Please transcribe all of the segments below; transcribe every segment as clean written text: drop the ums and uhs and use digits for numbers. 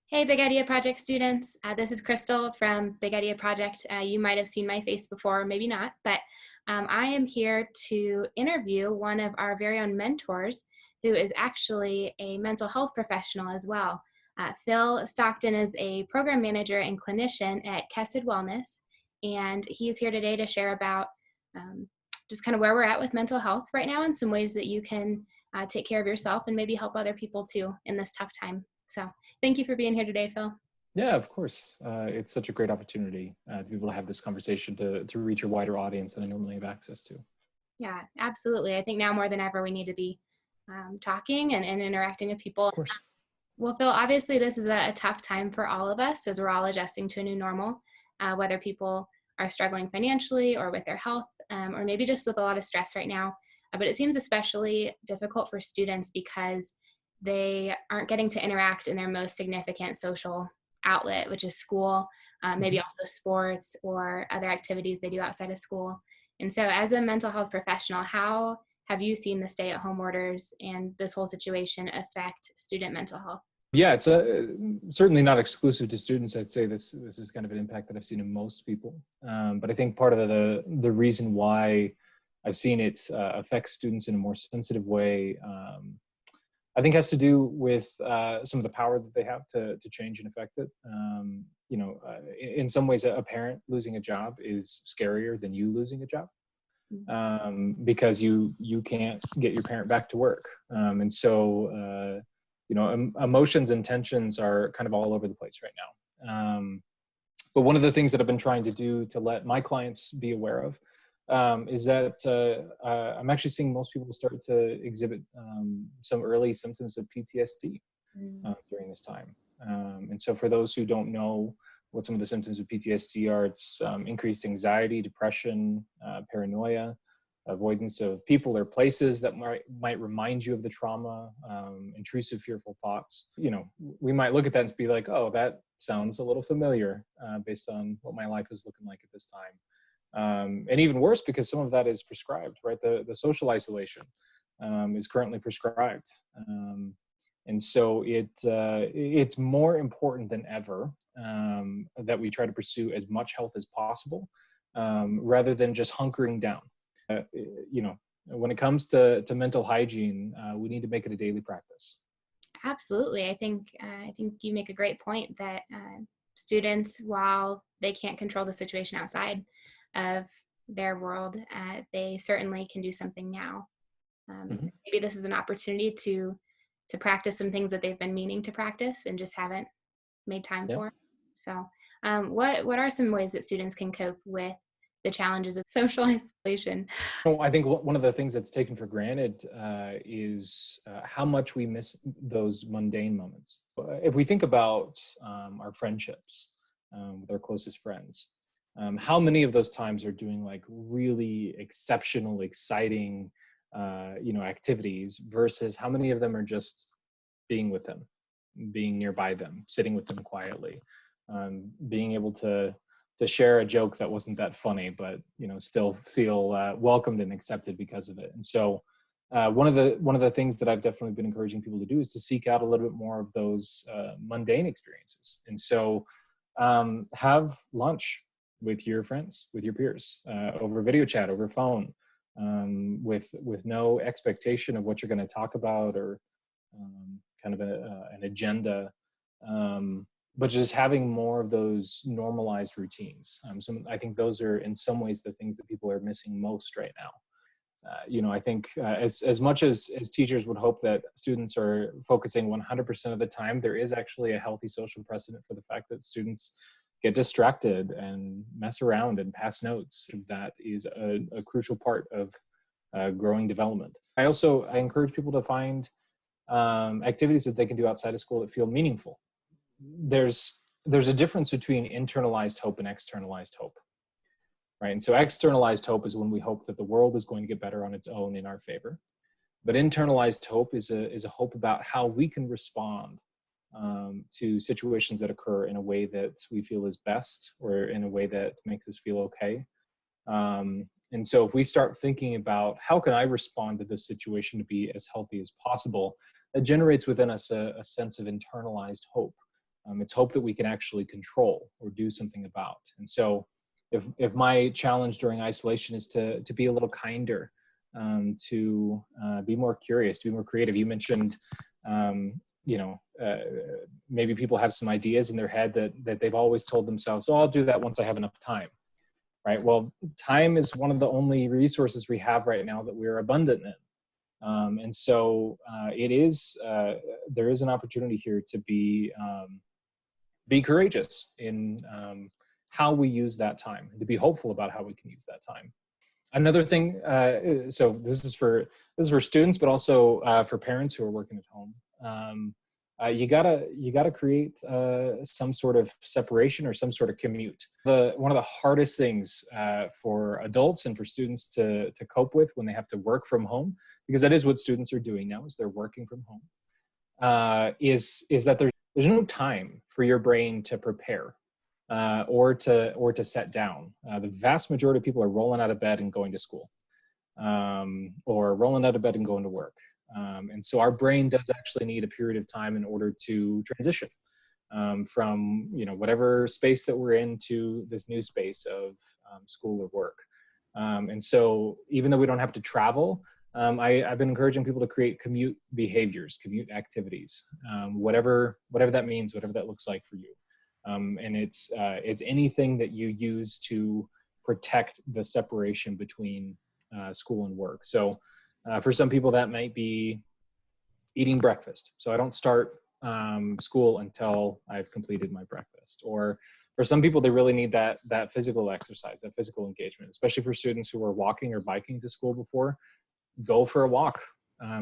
Hey, Big Idea Project students. This is Crystal from Big Idea Project. You might have seen my face before, maybe not, but I am here to interview one of our very own mentors who is actually a mental health professional as well. Phil Stockton is a program manager and clinician at Khesed Wellness, and he's here today to share about just kind of where we're at with mental health right now and some ways that you can take care of yourself and maybe help other people too in this tough time. So thank you for being here today, Phil. Yeah, of course. It's such a great opportunity to be able to have this conversation to reach a wider audience than I normally have access to. Yeah, absolutely. I think now more than ever, we need to be talking and interacting with people. Of course. Well, Phil, obviously this is a tough time for all of us as we're all adjusting to a new normal, whether people are struggling financially or with their health, or maybe just with a lot of stress right now. But it seems especially difficult for students because they aren't getting to interact in their most significant social outlet, which is school, maybe also sports or other activities they do outside of school. And so as a mental health professional, how have you seen the stay-at-home orders and this whole situation affect student mental health? Yeah, it's certainly not exclusive to students. I'd say this is kind of an impact that I've seen in most people. But I think part of the reason why I've seen it affect students in a more sensitive way, I think has to do with some of the power that they have to change and affect it. In some ways, a parent losing a job is scarier than you losing a job, because you can't get your parent back to work. And so, emotions and tensions are kind of all over the place right now. But one of the things that I've been trying to do to let my clients be aware of is that I'm actually seeing most people start to exhibit some early symptoms of PTSD during this time. And so for those who don't know what some of the symptoms of PTSD are, it's increased anxiety, depression, paranoia, avoidance of people or places that might remind you of the trauma, intrusive, fearful thoughts. We might look at that and be like, oh, that sounds a little familiar based on what my life is looking like at this time. And even worse, because some of that is prescribed, right? The social isolation is currently prescribed. And so it's more important than ever that we try to pursue as much health as possible, rather than just hunkering down. When it comes to mental hygiene, we need to make it a daily practice. Absolutely. I think you make a great point that students, while they can't control the situation outside of their world, they certainly can do something now. Maybe this is an opportunity to practice some things that they've been meaning to practice and just haven't made time for. So what are some ways that students can cope with the challenges of social isolation? I think one of the things that's taken for granted is how much we miss those mundane moments. If we think about our friendships with our closest friends, how many of those times are doing like really exceptional, exciting, activities versus how many of them are just being with them, being nearby them, sitting with them quietly, being able to share a joke that wasn't that funny, but still feel welcomed and accepted because of it. And so one of the things that I've definitely been encouraging people to do is to seek out a little bit more of those mundane experiences. And so have lunch with your friends, with your peers, over video chat, over phone, with no expectation of what you're going to talk about or kind of an agenda. But just having more of those normalized routines. So I think those are in some ways the things that people are missing most right now. I think as much as teachers would hope that students are focusing 100% of the time, there is actually a healthy social precedent for the fact that students get distracted and mess around and pass notes. That is a crucial part of growing development. I encourage people to find activities that they can do outside of school that feel meaningful. There's a difference between internalized hope and externalized hope, right? And so externalized hope is when we hope that the world is going to get better on its own in our favor. But internalized hope is a hope about how we can respond to situations that occur in a way that we feel is best or in a way that makes us feel okay. And so if we start thinking about how can I respond to this situation to be as healthy as possible, that generates within us a sense of internalized hope. It's hope that we can actually control or do something about. And so if my challenge during isolation is to be a little kinder, to be more curious, to be more creative. You mentioned, maybe people have some ideas in their head that they've always told themselves, oh, I'll do that once I have enough time, right? Well, time is one of the only resources we have right now that we're abundant in. And so there is an opportunity here to be courageous in how we use that time, to be hopeful about how we can use that time. Another thing, so this is for students, but also for parents who are working at home. You gotta create some sort of separation or some sort of commute. One of the hardest things for adults and for students to cope with when they have to work from home, because that is what students are doing now, is they're working from home, is that there's no time for your brain to prepare. Or to set down. The vast majority of people are rolling out of bed and going to school, or rolling out of bed and going to work. And so our brain does actually need a period of time in order to transition from whatever space that we're in to this new space of school or work. And so even though we don't have to travel, I've been encouraging people to create commute behaviors, commute activities, whatever that means, whatever that looks like for you. And it's anything that you use to protect the separation between school and work. So for some people that might be eating breakfast. So I don't start school until I've completed my breakfast. Or for some people, they really need that physical exercise, that physical engagement, especially for students who are walking or biking to school before. Go for a walk.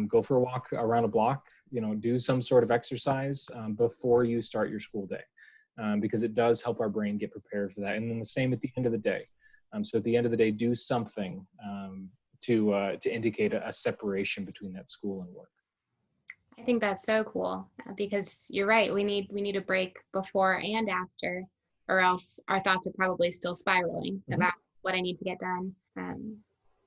Go for a walk around a block. Do some sort of exercise before you start your school day. Because it does help our brain get prepared for that. And then the same at the end of the day. So at the end of the day, do something to indicate a separation between that school and work. I think that's so cool because you're right. We need a break before and after, or else our thoughts are probably still spiraling about what I need to get done.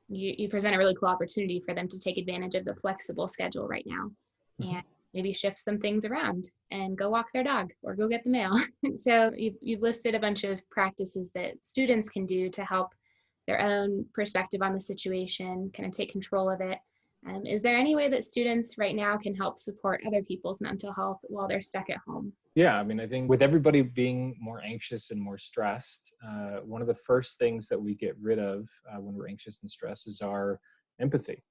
You present a really cool opportunity for them to take advantage of the flexible schedule right now, and maybe shift some things around and go walk their dog or go get the mail. So you've listed a bunch of practices that students can do to help their own perspective on the situation, kind of take control of it. Is there any way that students right now can help support other people's mental health while they're stuck at home? Yeah, I mean, I think with everybody being more anxious and more stressed, one of the first things that we get rid of when we're anxious and stressed is our empathy.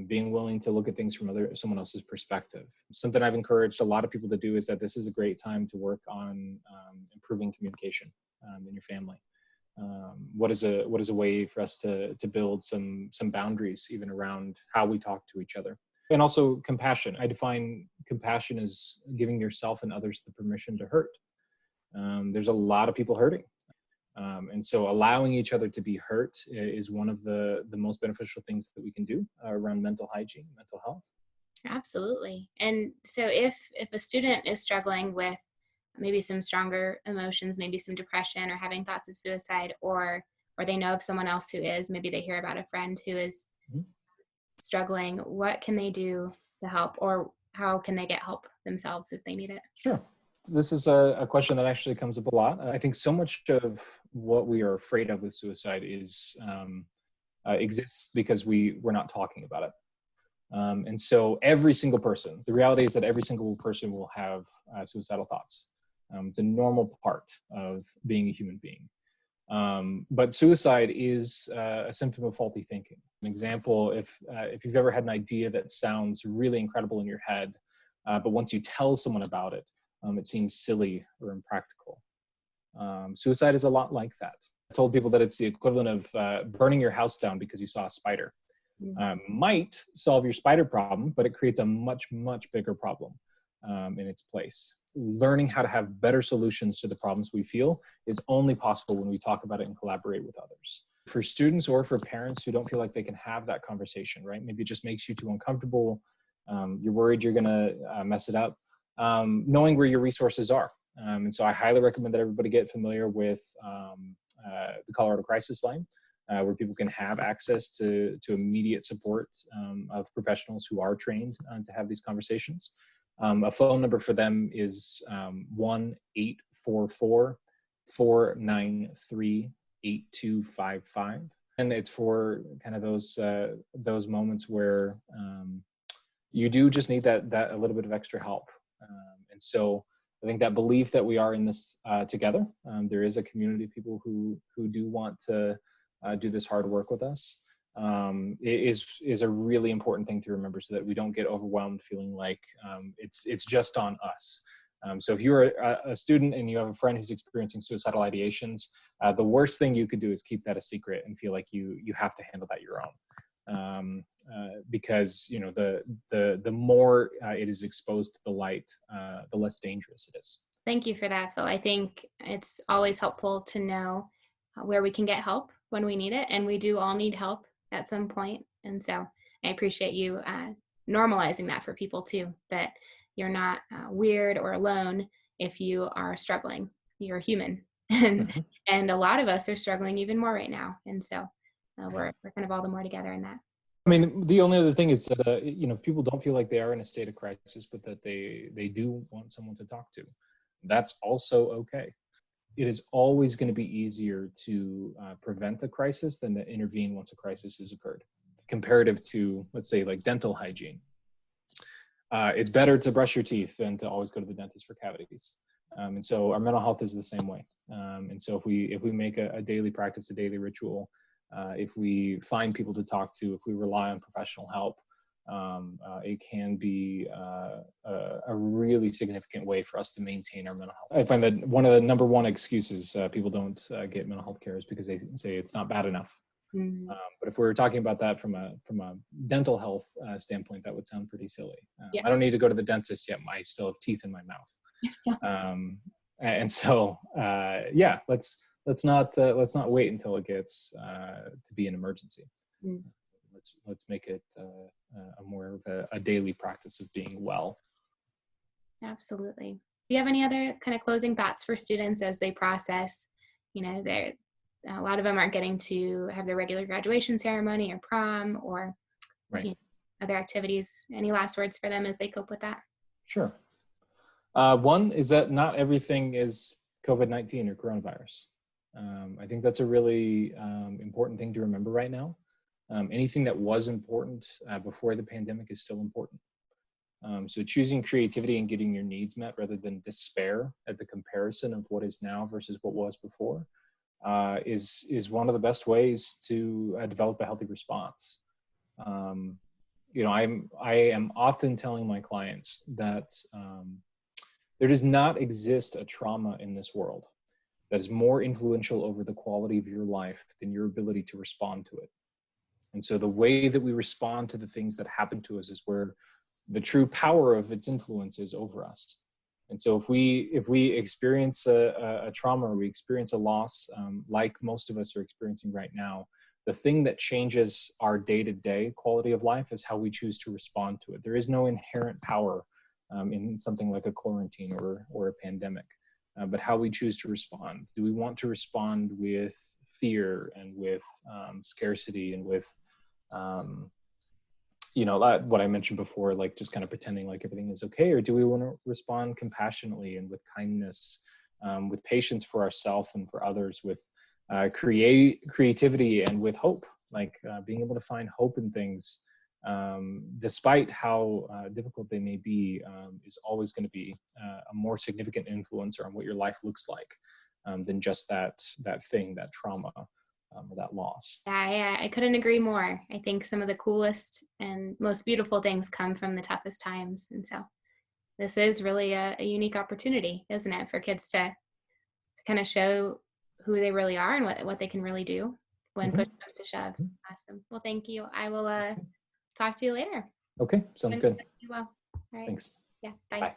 Being willing to look at things from someone else's perspective. Something I've encouraged a lot of people to do is that this is a great time to work on improving communication in your family. What is a way for us to build some boundaries even around how we talk to each other? And also compassion. I define compassion as giving yourself and others the permission to hurt. There's a lot of people hurting. And so allowing each other to be hurt is one of the most beneficial things that we can do around mental hygiene, mental health. Absolutely. And so if a student is struggling with maybe some stronger emotions, maybe some depression or having thoughts of suicide, or they know of someone else who is, maybe they hear about a friend who is struggling, what can they do to help, or how can they get help themselves if they need it? Sure. This is a question that actually comes up a lot. I think so much of what we are afraid of with suicide exists because we're not talking about it. And so every single person, the reality is that every single person will have suicidal thoughts. It's a normal part of being a human being. But suicide is a symptom of faulty thinking. An example, if you've ever had an idea that sounds really incredible in your head, but once you tell someone about it, it seems silly or impractical. Suicide is a lot like that. I told people that it's the equivalent of burning your house down because you saw a spider. Might solve your spider problem, but it creates a much, much bigger problem in its place. Learning how to have better solutions to the problems we feel is only possible when we talk about it and collaborate with others. For students or for parents who don't feel like they can have that conversation, right? Maybe it just makes you too uncomfortable. You're worried you're gonna mess it up. Knowing where your resources are. And so I highly recommend that everybody get familiar with the Colorado Crisis Line, where people can have access to immediate support of professionals who are trained to have these conversations. A phone number for them is 1-844-493-8255. And it's for kind of those moments where you do just need that a little bit of extra help. And so I think that belief that we are in this together, there is a community of people who do want to do this hard work with us, is a really important thing to remember, so that we don't get overwhelmed feeling like it's just on us. So if you're a student and you have a friend who's experiencing suicidal ideations, the worst thing you could do is keep that a secret and feel like you have to handle that your own. Because the more it is exposed to the light, the less dangerous it is. Thank you for that, Phil. I think it's always helpful to know where we can get help when we need it, and we do all need help at some point. And so I appreciate you normalizing that for people too, that you're not weird or alone if you are struggling. You're human, and Mm-hmm. and a lot of us are struggling even more right now. And so we're kind of all the more together in that. I mean, the only other thing is that, if people don't feel like they are in a state of crisis, but that they do want someone to talk to, that's also okay. It is always going to be easier to prevent a crisis than to intervene once a crisis has occurred. Comparative to, let's say, like dental hygiene. It's better to brush your teeth than to always go to the dentist for cavities. And so our mental health is the same way. And so if we make a daily practice, a daily ritual, if we find people to talk to, if we rely on professional help, it can be a really significant way for us to maintain our mental health. I find that one of the number one excuses people don't get mental health care is because they say it's not bad enough. Mm. But if we were talking about that from a dental health standpoint, that would sound pretty silly. Yeah. I don't need to go to the dentist yet. I still have teeth in my mouth. And so, let's not wait until it gets to be an emergency. Mm. Let's make it a more of a daily practice of being well. Absolutely. Do you have any other kind of closing thoughts for students as they process? A lot of them aren't getting to have their regular graduation ceremony or prom or Right. Other activities. Any last words for them as they cope with that? Sure. One is that not everything is COVID-19 or coronavirus. I think that's a really important thing to remember right now. Anything that was important before the pandemic is still important. So choosing creativity and getting your needs met rather than despair at the comparison of what is now versus what was before is one of the best ways to develop a healthy response. I am often telling my clients that there does not exist a trauma in this world that is more influential over the quality of your life than your ability to respond to it. And so the way that we respond to the things that happen to us is where the true power of its influence is over us. And so if we experience a trauma, or we experience a loss, like most of us are experiencing right now, the thing that changes our day-to-day quality of life is how we choose to respond to it. There is no inherent power in something like a quarantine or a pandemic, but how we choose to respond. Do we want to respond with fear and with scarcity and with what I mentioned before, like just kind of pretending like everything is okay? Or do we want to respond compassionately and with kindness, with patience for ourselves and for others, with creativity and with hope, like being able to find hope in things, despite how difficult they may be, is always going to be a more significant influencer on what your life looks like than just that thing, that trauma, or that loss. Yeah, I couldn't agree more. I think some of the coolest and most beautiful things come from the toughest times. And so this is really a unique opportunity, isn't it, for kids to kind of show who they really are and what they can really do when push comes to shove. Awesome. Well, thank you. I will talk to you later. Okay, sounds good. Well. All right. Thanks. Yeah. Bye. Bye.